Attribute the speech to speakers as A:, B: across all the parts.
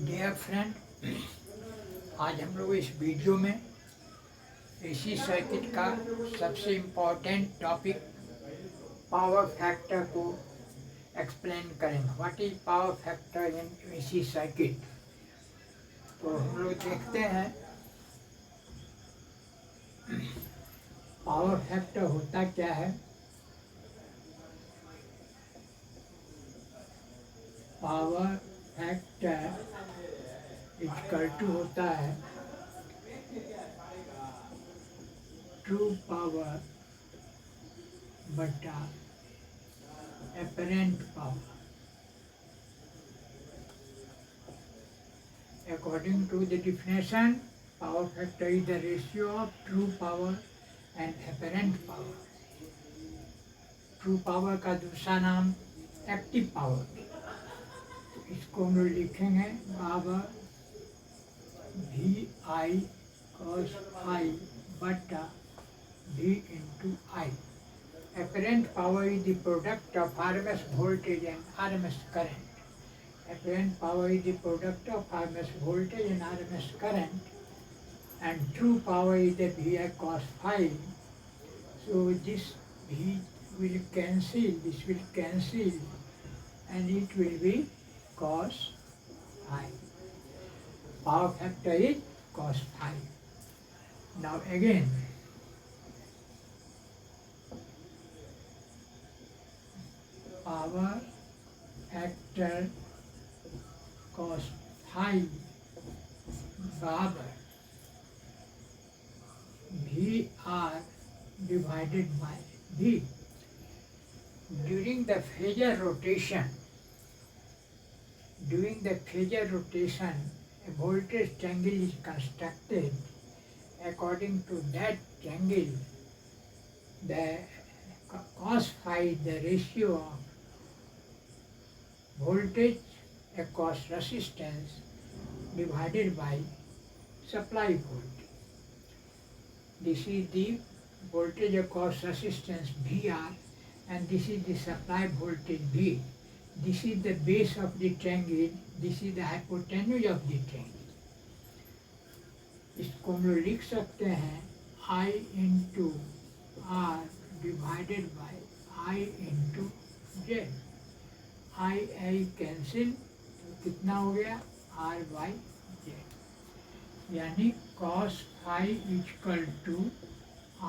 A: Dear friend, आज हम लोग इस वीडियो में एसी सर्किट का सबसे इम्पोर्टेंट टॉपिक पावर फैक्टर को एक्सप्लेन करेंगे। What is power factor in AC circuit. तो हम लोग देखते हैं पावर फैक्टर होता क्या है। पावर फैक्टर इक्वल टू होता है ट्रू पावर बटा apparent power। According to the definition, power factor is the ratio of true power and apparent power। True power का दूसरा नाम एक्टिव पावर। इसको हम लोग लिखेंगे पावर VI cos I बटा V into I। Apparent power is the product of RMS voltage and RMS current। Apparent power is the product of RMS voltage and RMS current, and true power is the VI cos phi। So this V will cancel, this will cancel, and it will be cos phi। Power factor is cos phi। Now again, power factor cos phi बराबर VR divided by V। During the phasor rotation, a voltage triangle is constructed. According to that triangle, the cos phi is the ratio of voltage across resistance divided by supply voltage। This is the voltage across resistance VR, and this is the supply voltage V। This is the base of the triangle, this is the hypotenuse of the triangle। इसको हम लोग लिख सकते हैं I into R divided by I into Z। I cancel, तो कितना हो गया R by Z, यानी cos phi equal to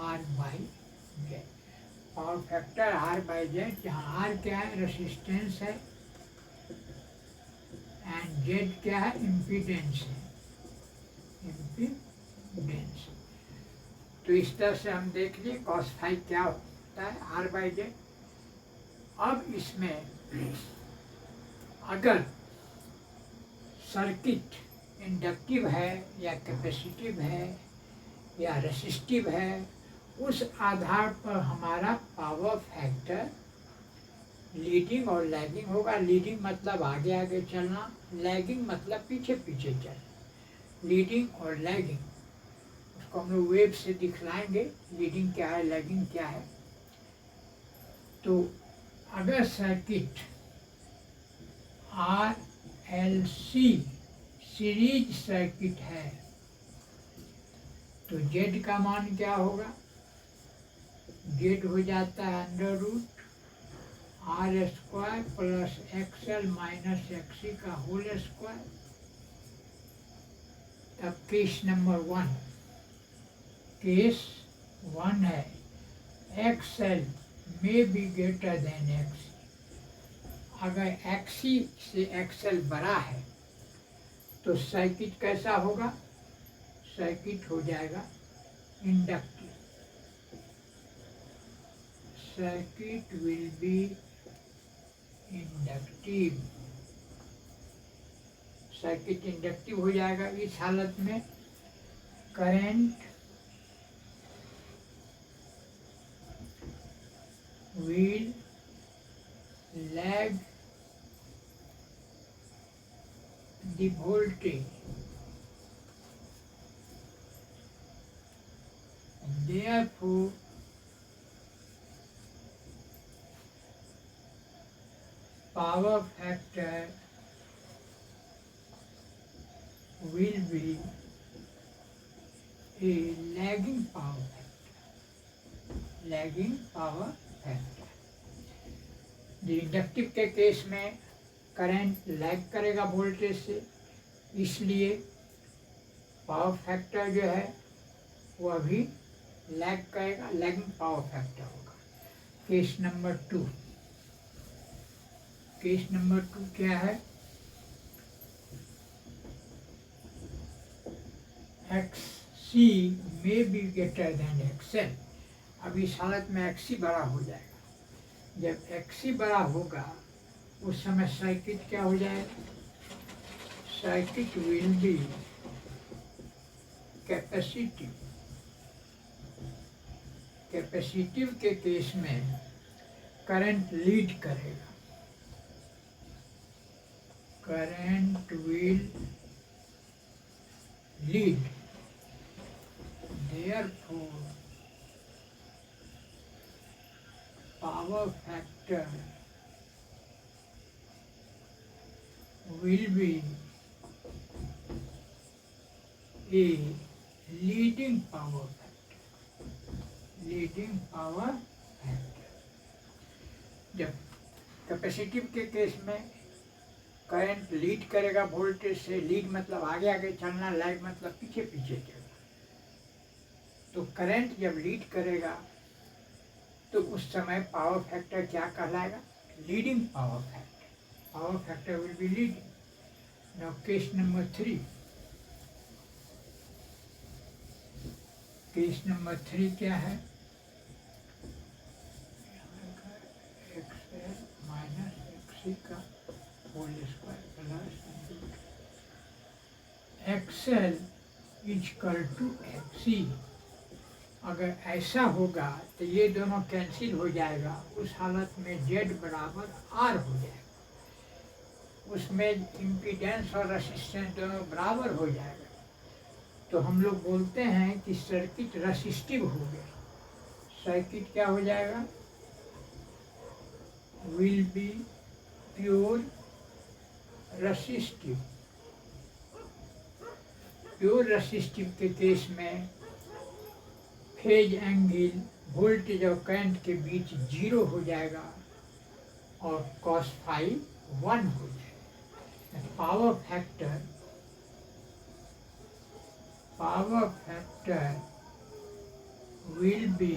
A: R by Z। Power factor R by Z, जहाँ R क्या है, रेसिस्टेंस है, एंड Z क्या है, इम्पीडेंस है, इम्पीडेंस। तो इस तरह से हम देख लिए cos phi क्या होता है, R by Z। अब इसमें अगर सर्किट इंडक्टिव है या कैपेसिटिव है या रेसिस्टिव है, उस आधार पर हमारा पावर फैक्टर लीडिंग और लैगिंग होगा। लीडिंग मतलब आगे आगे चलना, लैगिंग मतलब पीछे पीछे चलना। लीडिंग और लैगिंग उसको हम लोग वेव से दिखलाएंगे, लीडिंग क्या है, लैगिंग क्या है। तो अगर सर्किट RLC सीरीज सर्किट है तो Z का मान क्या होगा, Z हो जाता है under root R square plus XL minus XC का होल स्क्वायर। तब केस नंबर 1, केस 1 है XL may be greater than XC। अगर XC से XL बड़ा है तो सर्किट कैसा होगा, सर्किट हो जाएगा inductive. Circuit will be inductive. Circuit inductive हो जाएगा। इस हालत में current will lag the voltage, and therefore power factor will be a lagging power factor. Lagging power factor. Inductive के केस में करंट लैग करेगा वोल्टेज से, इसलिए पावर फैक्टर जो है वह भी लैग करेगा, लैगिंग पावर फैक्टर होगा। केस नंबर 2, केस नंबर 2 क्या है? XC may be greater than XL। अब इस हालत में XC बड़ा हो जाएगा। जब XC बड़ा होगा उस समय सर्किट क्या हो जाएगा? Circuit will be capacitive. Capacitive के केस में करंट लीड करेगा। Current will lead, therefore power factor will be a leading power factor। leading power factor। जब कैपेसिटिव के केस में करंट लीड करेगा वोल्टेज से, लीड मतलब आगे आगे चलना, लैग मतलब पीछे पीछे चलना। तो करंट जब लीड करेगा तो उस समय पावर फैक्टर क्या कहलाएगा? Leading power factor. Power factor will be leading. Now case number 3। Case number 3 क्या है? XL माइनस XC का whole square plus XL equal to XC। अगर ऐसा होगा तो ये दोनों कैंसिल हो जाएगा। उस हालत में Z बराबर R हो जाएगा। उसमें इम्पीडेंस और रेसिस्टेंस दोनों बराबर हो जाएगा। तो हम लोग बोलते हैं कि सर्किट रेसिस्टिव हो गया। सर्किट क्या हो जाएगा? Will be pure resistive. Pure resistive के केस में फेज एंगल वोल्टेज और करंट के बीच 0 हो जाएगा और cos फाई 1 हो जाएगा। Power factor will be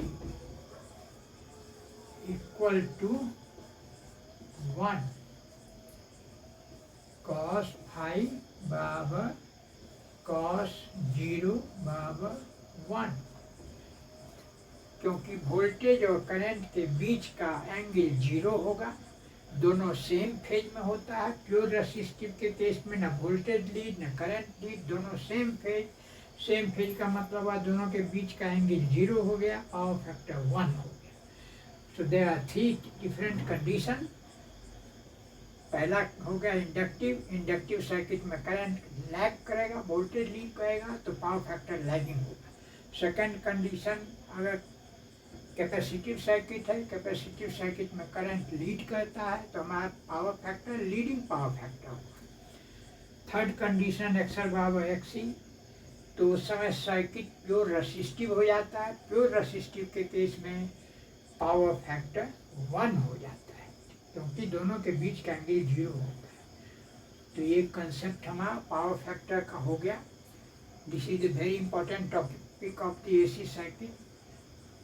A: equal to 1। cos phi बराबर cos 0 बराबर 1। क्योंकि वोल्टेज और करंट के बीच का एंगल 0 होगा, दोनों सेम फेज में होता है। प्योर रेसिस्टिव के केस में न वोल्टेज लीड न करंट लीड, दोनों सेम फेज। सेम फेज का मतलब है दोनों के बीच का एंगल 0 हो गया, पावर फैक्टर 1 हो गया। So there are 3 different condition. पहला हो गया इंडक्टिव। इंडक्टिव सर्किट में करंट लैग करेगा, वोल्टेज लीड करेगा, तो पावर फैक्टर लैगिंग होगा। सेकंड कंडीशन, अगर कैपेसिटिव सर्किट है, कैपेसिटिव सर्किट में करंट लीड करता है तो हमारा power factor leading power factor होगा। थर्ड कंडीशन XL बराबर XC, तो उस समय सर्किट प्योर रेसिस्टिव हो जाता है। प्योर रेसिस्टिव के केस में पावर फैक्टर 1 हो जाता है, क्योंकि दोनों के बीच का एंगल 0 होता है। तो ये कंसेप्ट हमारा पावर फैक्टर का हो गया। This is a very important topic of the AC circuit.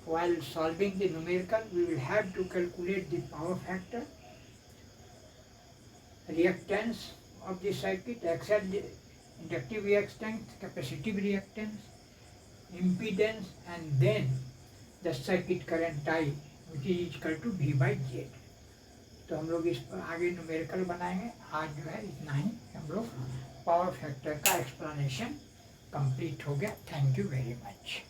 A: While solving the numerical, we will have to calculate the power factor, reactance of the circuit, XL inductive reactance, capacitive reactance, impedance, and then the circuit current I, which is equal to V by Z. तो हम लोग इस पर आगे numerical बनाएंगे। आज जो है इतना ही, हम लोग पावर फैक्टर का एक्सप्लेनेशन कंप्लीट हो गया। Thank you very much.